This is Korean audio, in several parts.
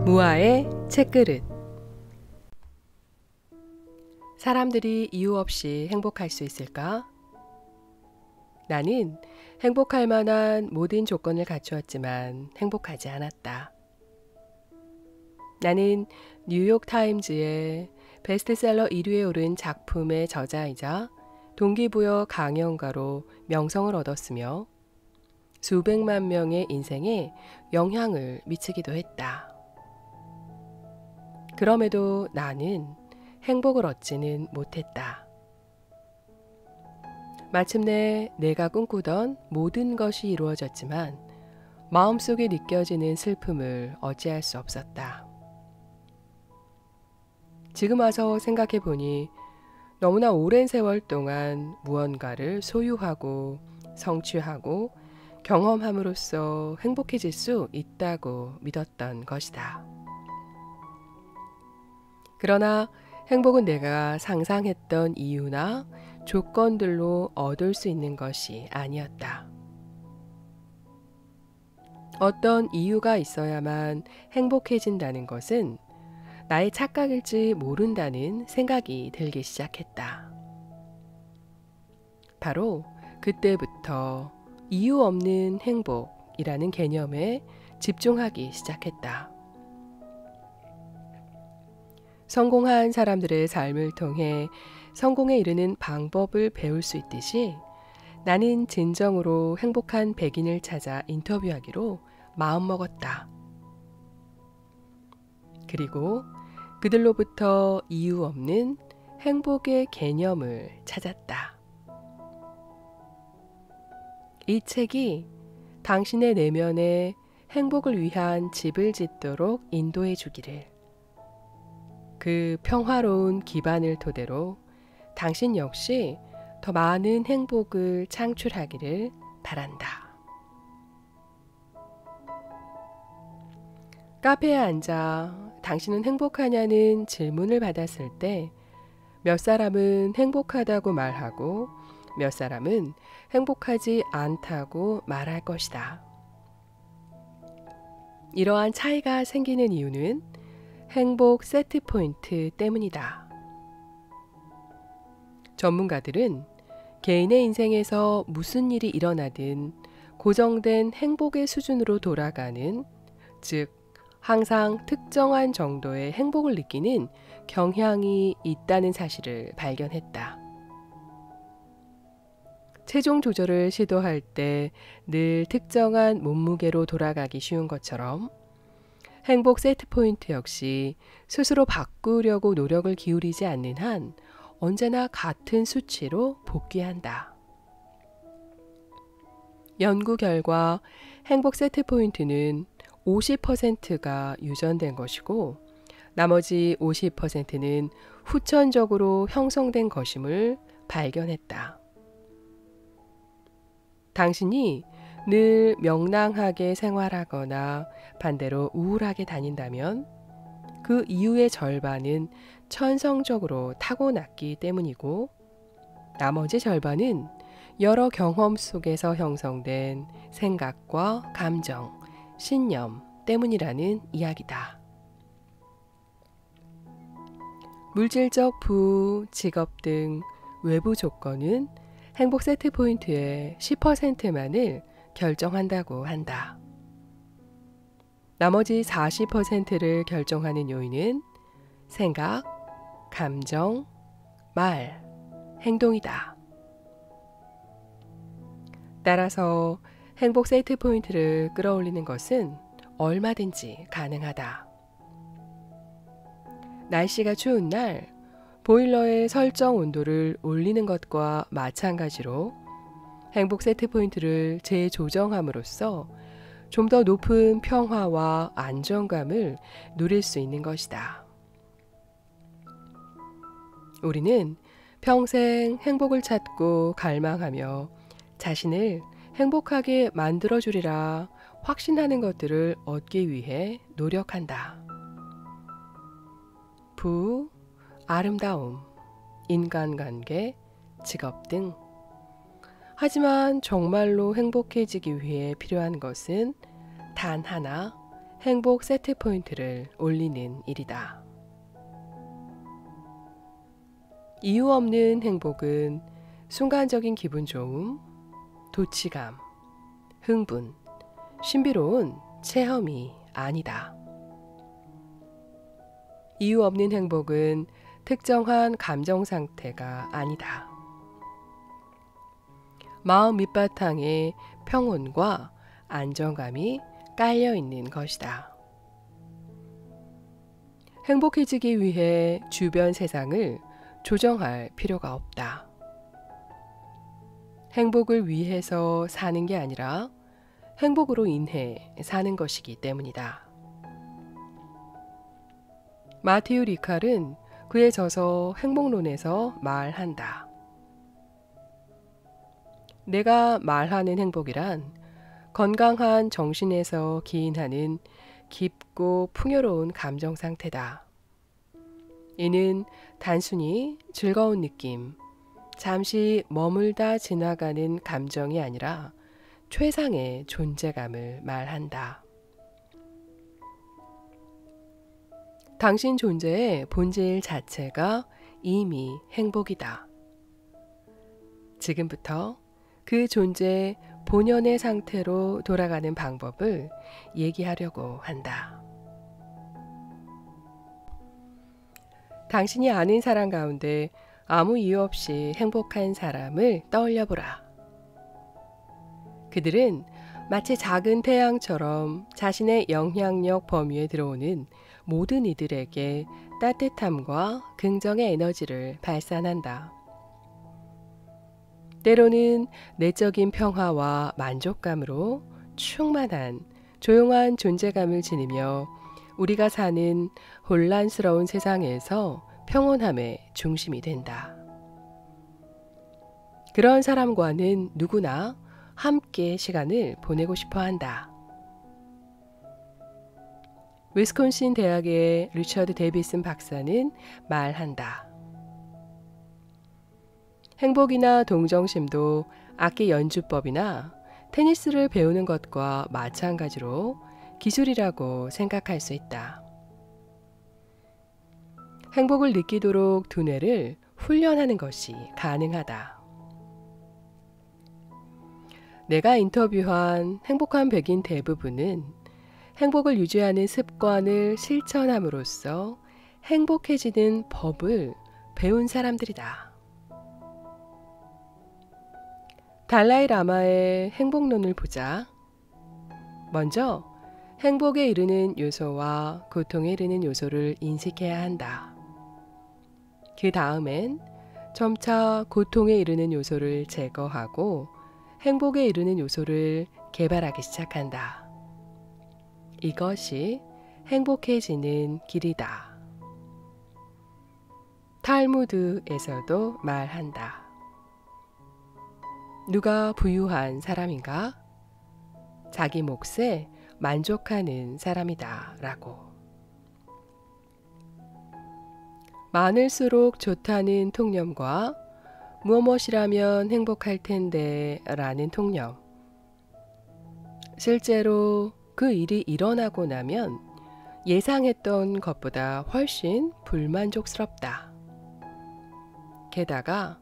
무아의 책그릇. 사람들이 이유 없이 행복할 수 있을까? 나는 행복할 만한 모든 조건을 갖추었지만 행복하지 않았다. 나는 뉴욕타임즈의 베스트셀러 1위에 오른 작품의 저자이자 동기부여 강연가로 명성을 얻었으며 수백만 명의 인생에 영향을 미치기도 했다. 그럼에도 나는 행복을 얻지는 못했다. 마침내 내가 꿈꾸던 모든 것이 이루어졌지만 마음속에 느껴지는 슬픔을 어찌할 수 없었다. 지금 와서 생각해보니 너무나 오랜 세월 동안 무언가를 소유하고 성취하고 경험함으로써 행복해질 수 있다고 믿었던 것이다. 그러나 행복은 내가 상상했던 이유나 조건들로 얻을 수 있는 것이 아니었다. 어떤 이유가 있어야만 행복해진다는 것은 나의 착각일지 모른다는 생각이 들기 시작했다. 바로 그때부터 이유 없는 행복이라는 개념에 집중하기 시작했다. 성공한 사람들의 삶을 통해 성공에 이르는 방법을 배울 수 있듯이 나는 진정으로 행복한 백인을 찾아 인터뷰하기로 마음먹었다. 그리고 그들로부터 이유 없는 행복의 개념을 찾았다. 이 책이 당신의 내면에 행복을 위한 집을 짓도록 인도해 주기를, 그 평화로운 기반을 토대로 당신 역시 더 많은 행복을 창출하기를 바란다. 카페에 앉아 당신은 행복하냐는 질문을 받았을 때 몇 사람은 행복하다고 말하고 몇 사람은 행복하지 않다고 말할 것이다. 이러한 차이가 생기는 이유는 행복 세트 포인트 때문이다. 전문가들은 개인의 인생에서 무슨 일이 일어나든 고정된 행복의 수준으로 돌아가는, 즉 항상 특정한 정도의 행복을 느끼는 경향이 있다는 사실을 발견했다. 체중 조절을 시도할 때 늘 특정한 몸무게로 돌아가기 쉬운 것처럼 행복 세트 포인트 역시 스스로 바꾸려고 노력을 기울이지 않는 한 언제나 같은 수치로 복귀한다. 연구 결과 행복 세트 포인트는 50%가 유전된 것이고 나머지 50%는 후천적으로 형성된 것임을 발견했다. 당신이 늘 명랑하게 생활하거나 반대로 우울하게 다닌다면 그 이유의 절반은 천성적으로 타고났기 때문이고 나머지 절반은 여러 경험 속에서 형성된 생각과 감정, 신념 때문이라는 이야기다. 물질적 부호, 직업 등 외부 조건은 행복 세트 포인트의 10%만을 결정한다고 한다. 나머지 40%를 결정하는 요인은 생각, 감정, 말, 행동이다. 따라서 행복 세트 포인트를 끌어올리는 것은 얼마든지 가능하다. 날씨가 추운 날 보일러의 설정 온도를 올리는 것과 마찬가지로 행복 세트 포인트를 재조정함으로써 좀 더 높은 평화와 안정감을 누릴 수 있는 것이다. 우리는 평생 행복을 찾고 갈망하며 자신을 행복하게 만들어주리라 확신하는 것들을 얻기 위해 노력한다. 부, 아름다움, 인간관계, 직업 등. 하지만 정말로 행복해지기 위해 필요한 것은 단 하나, 행복 세트 포인트를 올리는 일이다. 이유 없는 행복은 순간적인 기분 좋음, 도취감, 흥분, 신비로운 체험이 아니다. 이유 없는 행복은 특정한 감정 상태가 아니다. 마음 밑바탕에 평온과 안정감이 깔려 있는 것이다. 행복해지기 위해 주변 세상을 조정할 필요가 없다. 행복을 위해서 사는 게 아니라 행복으로 인해 사는 것이기 때문이다. 마티유 리칼은 그의 저서 행복론에서 말한다. 내가 말하는 행복이란 건강한 정신에서 기인하는 깊고 풍요로운 감정 상태다. 이는 단순히 즐거운 느낌, 잠시 머물다 지나가는 감정이 아니라 최상의 존재감을 말한다. 당신 존재의 본질 자체가 이미 행복이다. 지금부터 그 존재 본연의 상태로 돌아가는 방법을 얘기하려고 한다. 당신이 아는 사람 가운데 아무 이유 없이 행복한 사람을 떠올려 보라. 그들은 마치 작은 태양처럼 자신의 영향력 범위에 들어오는 모든 이들에게 따뜻함과 긍정의 에너지를 발산한다. 때로는 내적인 평화와 만족감으로 충만한 조용한 존재감을 지니며 우리가 사는 혼란스러운 세상에서 평온함의 중심이 된다. 그런 사람과는 누구나 함께 시간을 보내고 싶어 한다. 위스콘신 대학의 리처드 데이비슨 박사는 말한다. 행복이나 동정심도 악기 연주법이나 테니스를 배우는 것과 마찬가지로 기술이라고 생각할 수 있다. 행복을 느끼도록 두뇌를 훈련하는 것이 가능하다. 내가 인터뷰한 행복한 백인 대부분은 행복을 유지하는 습관을 실천함으로써 행복해지는 법을 배운 사람들이다. 달라이 라마의 행복론을 보자. 먼저 행복에 이르는 요소와 고통에 이르는 요소를 인식해야 한다. 그 다음엔 점차 고통에 이르는 요소를 제거하고 행복에 이르는 요소를 개발하기 시작한다. 이것이 행복해지는 길이다. 탈무드에서도 말한다. 누가 부유한 사람인가? 자기 몫에 만족하는 사람이다 라고. 많을수록 좋다는 통념과 무엇이라면 행복할 텐데 라는 통념. 실제로 그 일이 일어나고 나면 예상했던 것보다 훨씬 불만족스럽다. 게다가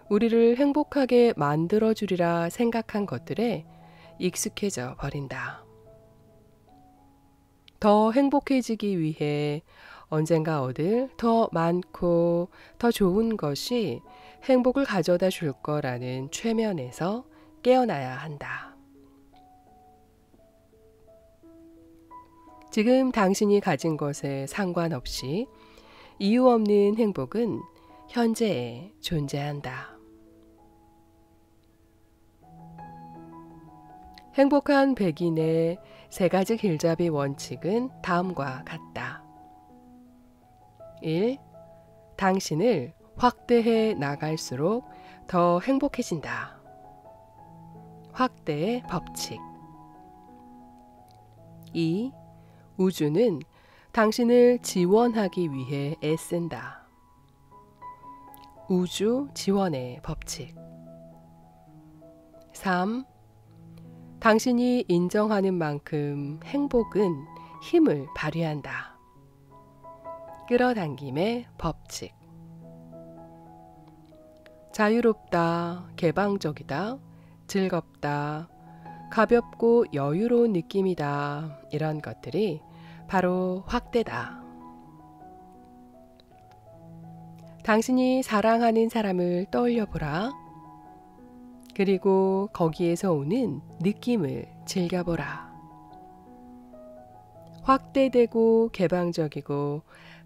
우리를 행복하게 만들어주리라 생각한 것들에 익숙해져 버린다. 더 행복해지기 위해 언젠가 얻을 더 많고 더 좋은 것이 행복을 가져다 줄 거라는 최면에서 깨어나야 한다. 지금 당신이 가진 것에 상관없이 이유 없는 행복은 현재에 존재한다. 행복한 백인의 3가지 길잡이 원칙은 다음과 같다. 1. 당신을 확대해 나갈수록 더 행복해진다. 확대의 법칙. 2. 우주는 당신을 지원하기 위해 애쓴다. 우주 지원의 법칙. 3. 당신이 인정하는 만큼 행복은 힘을 발휘한다. 끌어당김의 법칙. 자유롭다, 개방적이다, 즐겁다, 가볍고 여유로운 느낌이다. 이런 것들이 바로 확대다. 당신이 사랑하는 사람을 떠올려 보라. 그리고 거기에서 오는 느낌을 즐겨보라. 확대되고 개방적이고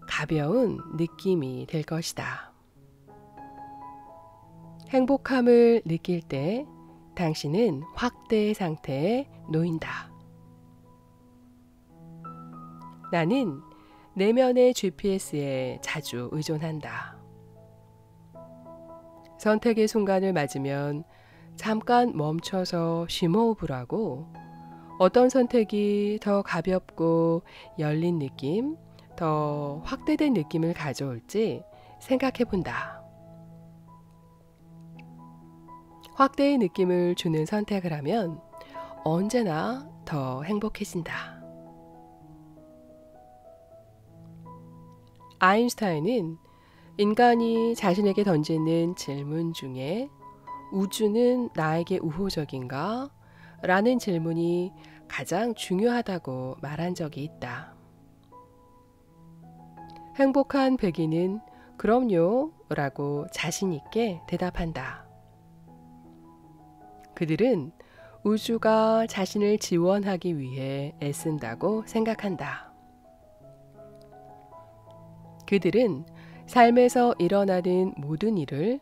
가벼운 느낌이 될 것이다. 행복함을 느낄 때 당신은 확대 상태에 놓인다. 나는 내면의 GPS에 자주 의존한다. 선택의 순간을 맞으면 잠깐 멈춰서 심호흡을 하고 어떤 선택이 더 가볍고 열린 느낌, 더 확대된 느낌을 가져올지 생각해 본다. 확대의 느낌을 주는 선택을 하면 언제나 더 행복해진다. 아인슈타인은 인간이 자신에게 던지는 질문 중에 우주는 나에게 우호적인가? 라는 질문이 가장 중요하다고 말한 적이 있다. 행복한 백인은 그럼요 라고 자신 있게 대답한다. 그들은 우주가 자신을 지원하기 위해 애쓴다고 생각한다. 그들은 삶에서 일어나는 모든 일을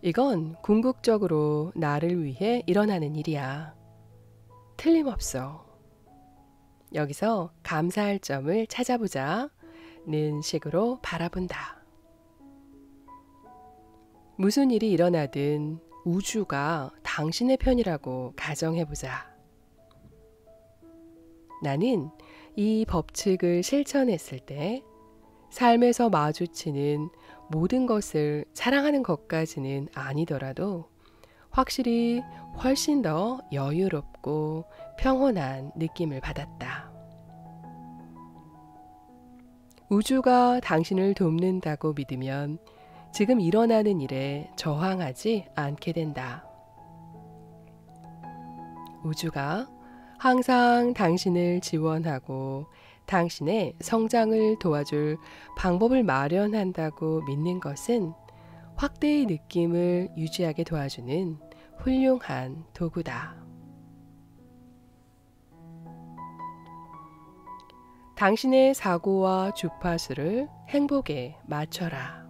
이건 궁극적으로 나를 위해 일어나는 일이야. 틀림없어. 여기서 감사할 점을 찾아보자는 식으로 바라본다. 무슨 일이 일어나든 우주가 당신의 편이라고 가정해보자. 나는 이 법칙을 실천했을 때 삶에서 마주치는 모든 것을 사랑하는 것까지는 아니더라도 확실히 훨씬 더 여유롭고 평온한 느낌을 받았다. 우주가 당신을 돕는다고 믿으면 지금 일어나는 일에 저항하지 않게 된다. 우주가 항상 당신을 지원하고 당신의 성장을 도와줄 방법을 마련한다고 믿는 것은 확대의 느낌을 유지하게 도와주는 훌륭한 도구다. 당신의 사고와 주파수를 행복에 맞춰라.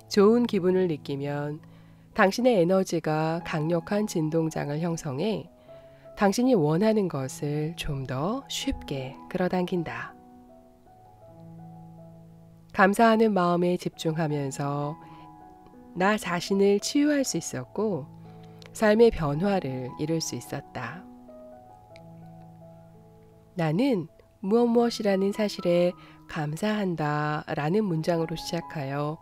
좋은 기분을 느끼면 당신의 에너지가 강력한 진동장을 형성해 당신이 원하는 것을 좀 더 쉽게 끌어당긴다. 감사하는 마음에 집중하면서 나 자신을 치유할 수 있었고 삶의 변화를 이룰 수 있었다. 나는 무엇이라는 사실에 감사한다 라는 문장으로 시작하여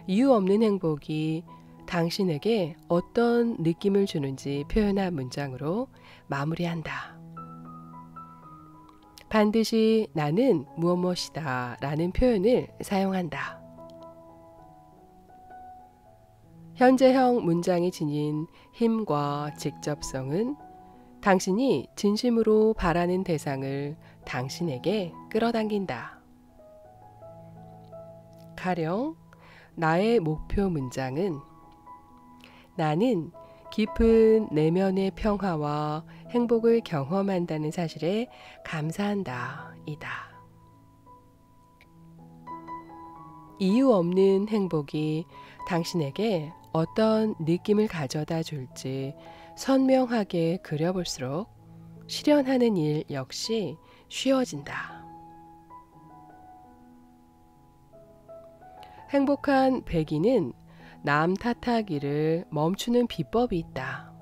이유 없는 행복이 당신에게 어떤 느낌을 주는지 표현한 문장으로 마무리한다. 반드시 나는 무엇이다 라는 표현을 사용한다. 현재형 문장이 지닌 힘과 직접성은 당신이 진심으로 바라는 대상을 당신에게 끌어당긴다. 가령 나의 목표 문장은 나는 깊은 내면의 평화와 행복을 경험한다는 사실에 감사한다. 이다. 이유 없는 행복이 당신에게 어떤 느낌을 가져다 줄지 선명하게 그려볼수록 실현하는 일 역시 쉬워진다. 행복한 백인은 남 탓하기를 멈추는 비법이 있다.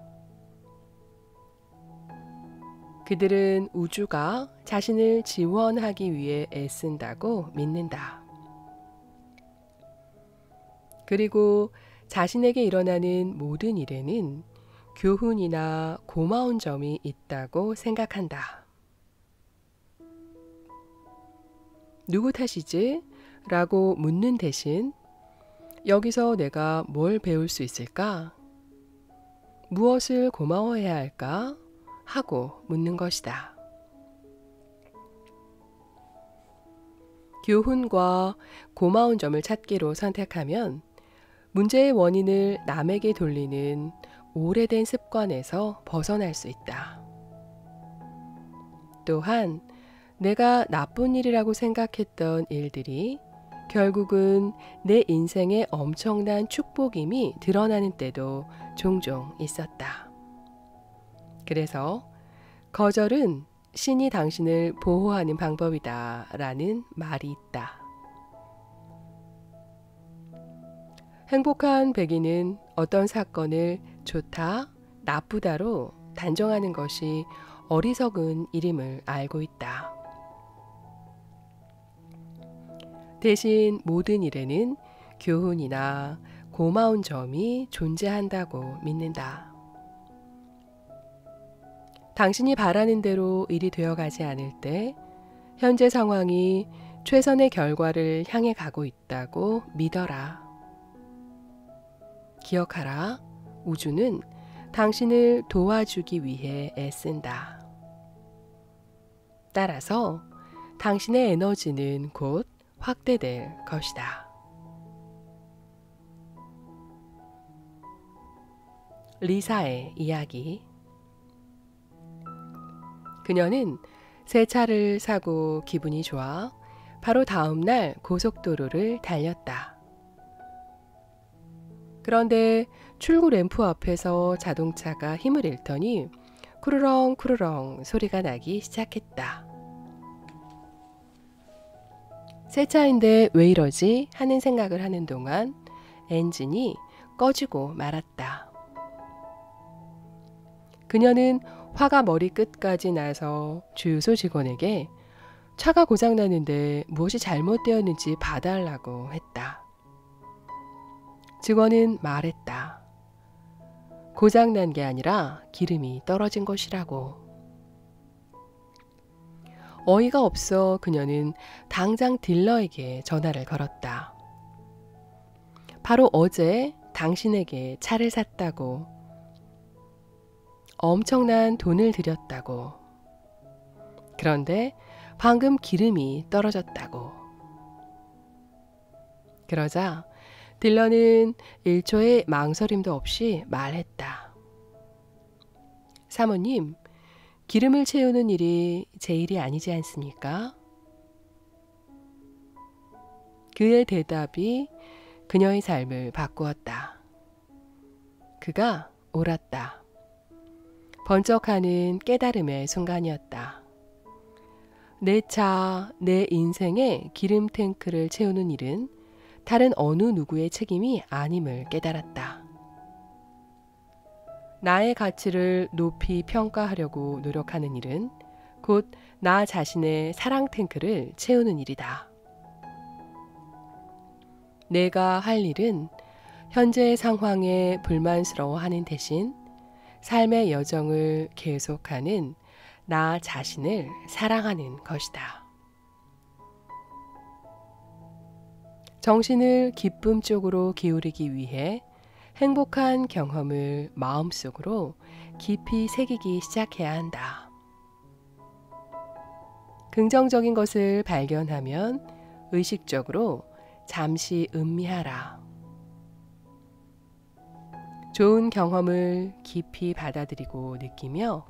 그들은 우주가 자신을 지원하기 위해 애쓴다고 믿는다. 그리고 자신에게 일어나는 모든 일에는 교훈이나 고마운 점이 있다고 생각한다. 누구 탓이지? 라고 묻는 대신 여기서 내가 뭘 배울 수 있을까? 무엇을 고마워해야 할까? 하고 묻는 것이다. 교훈과 고마운 점을 찾기로 선택하면 문제의 원인을 남에게 돌리는 오래된 습관에서 벗어날 수 있다. 또한 내가 나쁜 일이라고 생각했던 일들이 결국은 내 인생의 엄청난 축복임이 드러나는 때도 종종 있었다. 그래서 거절은 신이 당신을 보호하는 방법이다 라는 말이 있다. 행복한 백인은 어떤 사건을 좋다, 나쁘다로 단정하는 것이 어리석은 일임을 알고 있다. 대신 모든 일에는 교훈이나 고마운 점이 존재한다고 믿는다. 당신이 바라는 대로 일이 되어가지 않을 때 현재 상황이 최선의 결과를 향해 가고 있다고 믿어라. 기억하라. 우주는 당신을 도와주기 위해 애쓴다. 따라서 당신의 에너지는 곧 확대될 것이다. 리사의 이야기. 그녀는 새 차를 사고 기분이 좋아 바로 다음 날 고속도로를 달렸다. 그런데 출구 램프 앞에서 자동차가 힘을 잃더니 쿠르렁 쿠르렁 소리가 나기 시작했다. 새 차인데 왜 이러지 하는 생각을 하는 동안 엔진이 꺼지고 말았다. 그녀는 화가 머리끝까지 나서 주유소 직원에게 차가 고장나는데 무엇이 잘못되었는지 봐달라고 했다. 직원은 말했다. 고장난 게 아니라 기름이 떨어진 것이라고. 어이가 없어 그녀는 당장 딜러에게 전화를 걸었다. 바로 어제 당신에게 차를 샀다고. 엄청난 돈을 들였다고. 그런데 방금 기름이 떨어졌다고. 그러자 딜러는 1초의 망설임도 없이 말했다. 사모님, 기름을 채우는 일이 제 일이 아니지 않습니까? 그의 대답이 그녀의 삶을 바꾸었다. 그가 옳았다. 번쩍하는 깨달음의 순간이었다. 내 차, 내 인생의 기름 탱크를 채우는 일은 다른 어느 누구의 책임이 아님을 깨달았다. 나의 가치를 높이 평가하려고 노력하는 일은 곧 나 자신의 사랑 탱크를 채우는 일이다. 내가 할 일은 현재의 상황에 불만스러워하는 대신 삶의 여정을 계속하는 나 자신을 사랑하는 것이다. 정신을 기쁨 쪽으로 기울이기 위해 행복한 경험을 마음속으로 깊이 새기기 시작해야 한다. 긍정적인 것을 발견하면 의식적으로 잠시 음미하라. 좋은 경험을 깊이 받아들이고 느끼며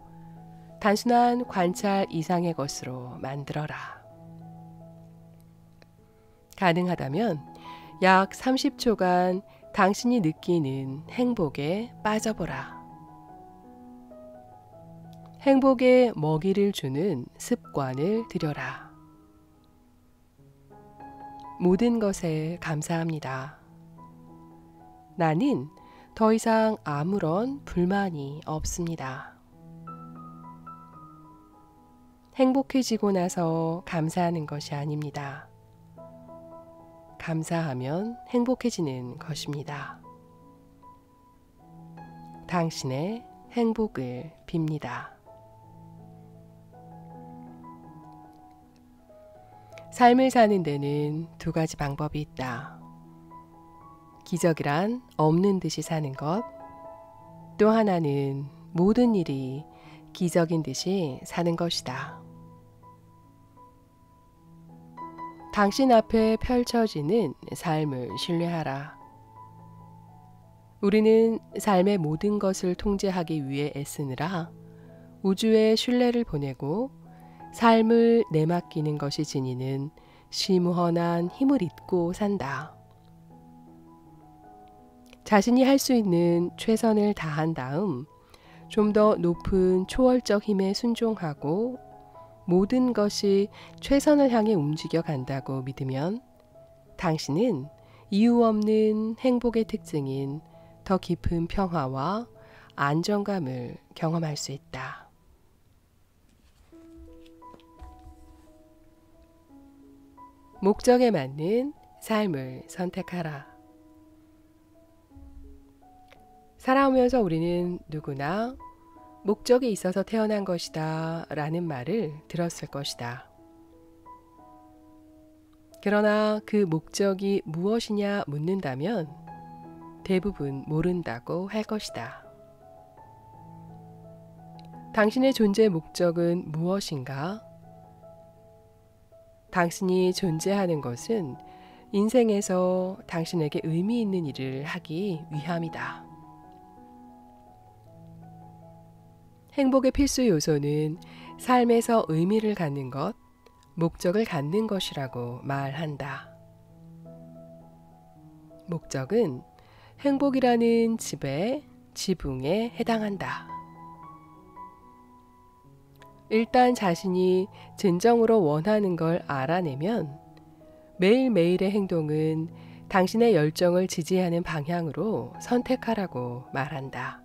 단순한 관찰 이상의 것으로 만들어라. 가능하다면 약 30초간 당신이 느끼는 행복에 빠져보라. 행복에 먹이를 주는 습관을 들여라. 모든 것에 감사합니다. 나는 더 이상 아무런 불만이 없습니다. 행복해지고 나서 감사하는 것이 아닙니다. 감사하면 행복해지는 것입니다. 당신의 행복을 빕니다. 삶을 사는 데는 두 가지 방법이 있다. 기적이란 없는 듯이 사는 것, 또 하나는 모든 일이 기적인 듯이 사는 것이다. 당신 앞에 펼쳐지는 삶을 신뢰하라. 우리는 삶의 모든 것을 통제하기 위해 애쓰느라 우주에 신뢰를 보내고 삶을 내맡기는 것이 지니는 시무헌한 힘을 잊고 산다. 자신이 할 수 있는 최선을 다한 다음 좀 더 높은 초월적 힘에 순종하고 모든 것이 최선을 향해 움직여 간다고 믿으면 당신은 이유 없는 행복의 특징인 더 깊은 평화와 안정감을 경험할 수 있다. 목적에 맞는 삶을 선택하라. 살아오면서 우리는 누구나 목적이 있어서 태어난 것이다 라는 말을 들었을 것이다. 그러나 그 목적이 무엇이냐 묻는다면 대부분 모른다고 할 것이다. 당신의 존재의 목적은 무엇인가? 당신이 존재하는 것은 인생에서 당신에게 의미 있는 일을 하기 위함이다. 행복의 필수 요소는 삶에서 의미를 갖는 것, 목적을 갖는 것이라고 말한다. 목적은 행복이라는 지붕에 해당한다. 일단 자신이 진정으로 원하는 걸 알아내면 매일매일의 행동은 당신의 열정을 지지하는 방향으로 선택하라고 말한다.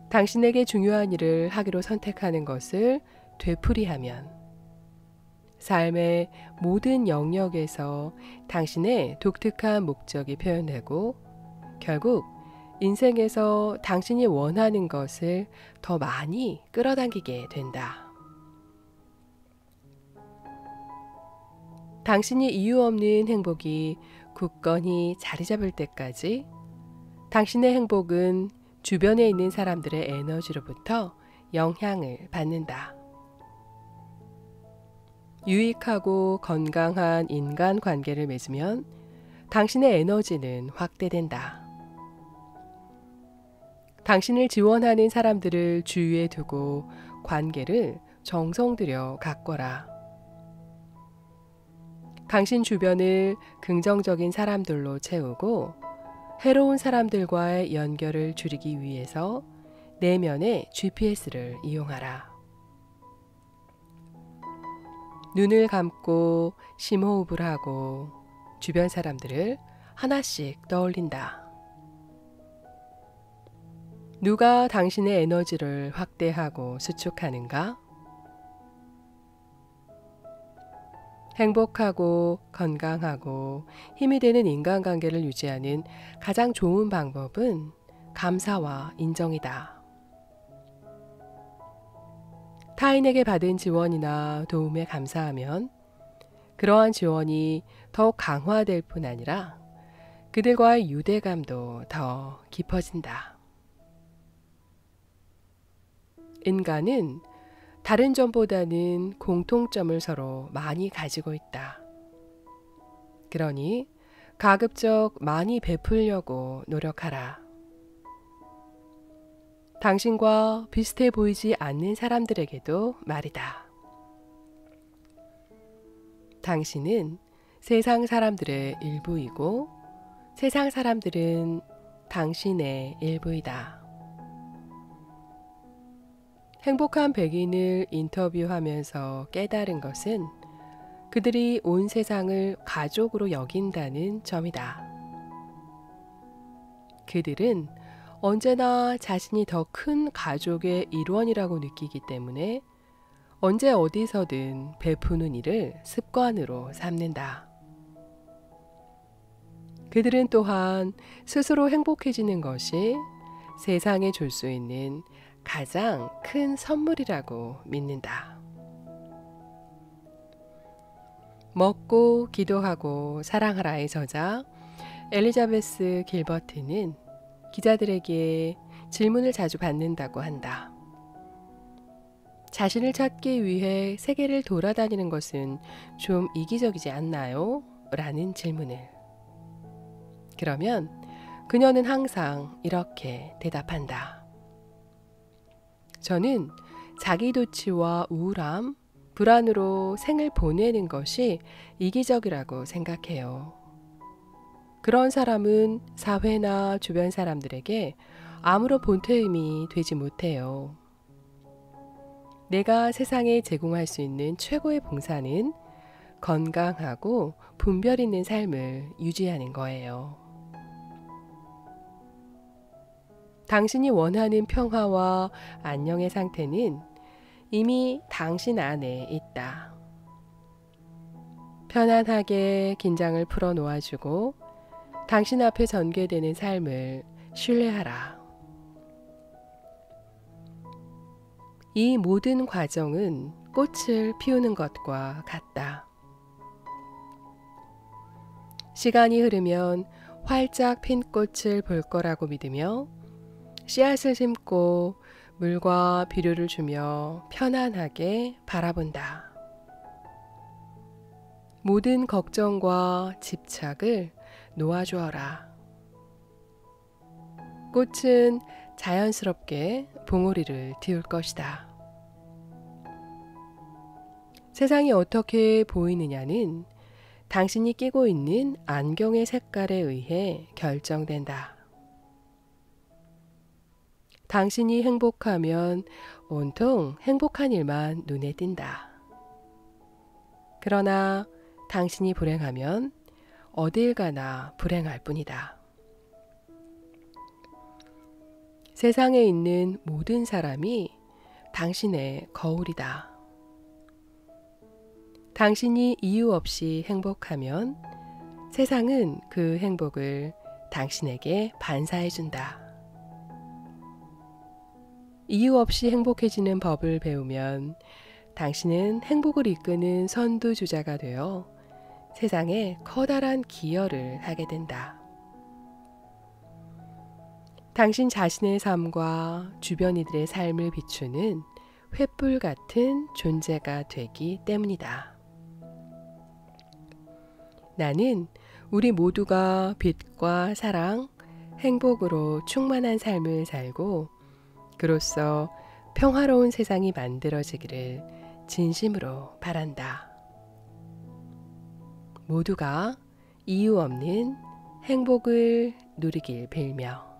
당신에게 중요한 일을 하기로 선택하는 것을 되풀이하면 삶의 모든 영역에서 당신의 독특한 목적이 표현되고 결국 인생에서 당신이 원하는 것을 더 많이 끌어당기게 된다. 당신이 이유 없는 행복이 굳건히 자리 잡을 때까지 당신의 행복은 주변에 있는 사람들의 에너지로부터 영향을 받는다. 유익하고 건강한 인간관계를 맺으면 당신의 에너지는 확대된다. 당신을 지원하는 사람들을 주위에 두고 관계를 정성 들여 가꿔라. 당신 주변을 긍정적인 사람들로 채우고 해로운 사람들과의 연결을 줄이기 위해서 내면의 GPS를 이용하라. 눈을 감고 심호흡을 하고 주변 사람들을 하나씩 떠올린다. 누가 당신의 에너지를 확대하고 수축하는가? 행복하고 건강하고 힘이 되는 인간관계를 유지하는 가장 좋은 방법은 감사와 인정이다. 타인에게 받은 지원이나 도움에 감사하면 그러한 지원이 더욱 강화될 뿐 아니라 그들과의 유대감도 더 깊어진다. 인간은 다른 점보다는 공통점을 서로 많이 가지고 있다. 그러니 가급적 많이 베풀려고 노력하라. 당신과 비슷해 보이지 않는 사람들에게도 말이다. 당신은 세상 사람들의 일부이고 세상 사람들은 당신의 일부이다. 행복한 백인을 인터뷰하면서 깨달은 것은 그들이 온 세상을 가족으로 여긴다는 점이다. 그들은 언제나 자신이 더 큰 가족의 일원이라고 느끼기 때문에 언제 어디서든 베푸는 일을 습관으로 삼는다. 그들은 또한 스스로 행복해지는 것이 세상에 줄 수 있는 가장 큰 선물이라고 믿는다. 먹고 기도하고 사랑하라의 저자 엘리자베스 길버트는 기자들에게 질문을 자주 받는다고 한다. 자신을 찾기 위해 세계를 돌아다니는 것은 좀 이기적이지 않나요? 라는 질문을. 그러면 그녀는 항상 이렇게 대답한다. 저는 자기도취와 우울함, 불안으로 생을 보내는 것이 이기적이라고 생각해요. 그런 사람은 사회나 주변 사람들에게 아무런 본태임이 되지 못해요. 내가 세상에 제공할 수 있는 최고의 봉사는 건강하고 분별 있는 삶을 유지하는 거예요. 당신이 원하는 평화와 안녕의 상태는 이미 당신 안에 있다. 편안하게 긴장을 풀어 놓아주고 당신 앞에 전개되는 삶을 신뢰하라. 이 모든 과정은 꽃을 피우는 것과 같다. 시간이 흐르면 활짝 핀 꽃을 볼 거라고 믿으며 씨앗을 심고 물과 비료를 주며 편안하게 바라본다. 모든 걱정과 집착을 놓아주어라. 꽃은 자연스럽게 봉오리를 틔울 것이다. 세상이 어떻게 보이느냐는 당신이 끼고 있는 안경의 색깔에 의해 결정된다. 당신이 행복하면 온통 행복한 일만 눈에 띈다. 그러나 당신이 불행하면 어딜 가나 불행할 뿐이다. 세상에 있는 모든 사람이 당신의 거울이다. 당신이 이유 없이 행복하면 세상은 그 행복을 당신에게 반사해준다. 이유 없이 행복해지는 법을 배우면 당신은 행복을 이끄는 선두주자가 되어 세상에 커다란 기여를 하게 된다. 당신 자신의 삶과 주변 이들의 삶을 비추는 횃불 같은 존재가 되기 때문이다. 나는 우리 모두가 빛과 사랑, 행복으로 충만한 삶을 살고 그로써 평화로운 세상이 만들어지기를 진심으로 바란다. 모두가 이유 없는 행복을 누리길 빌며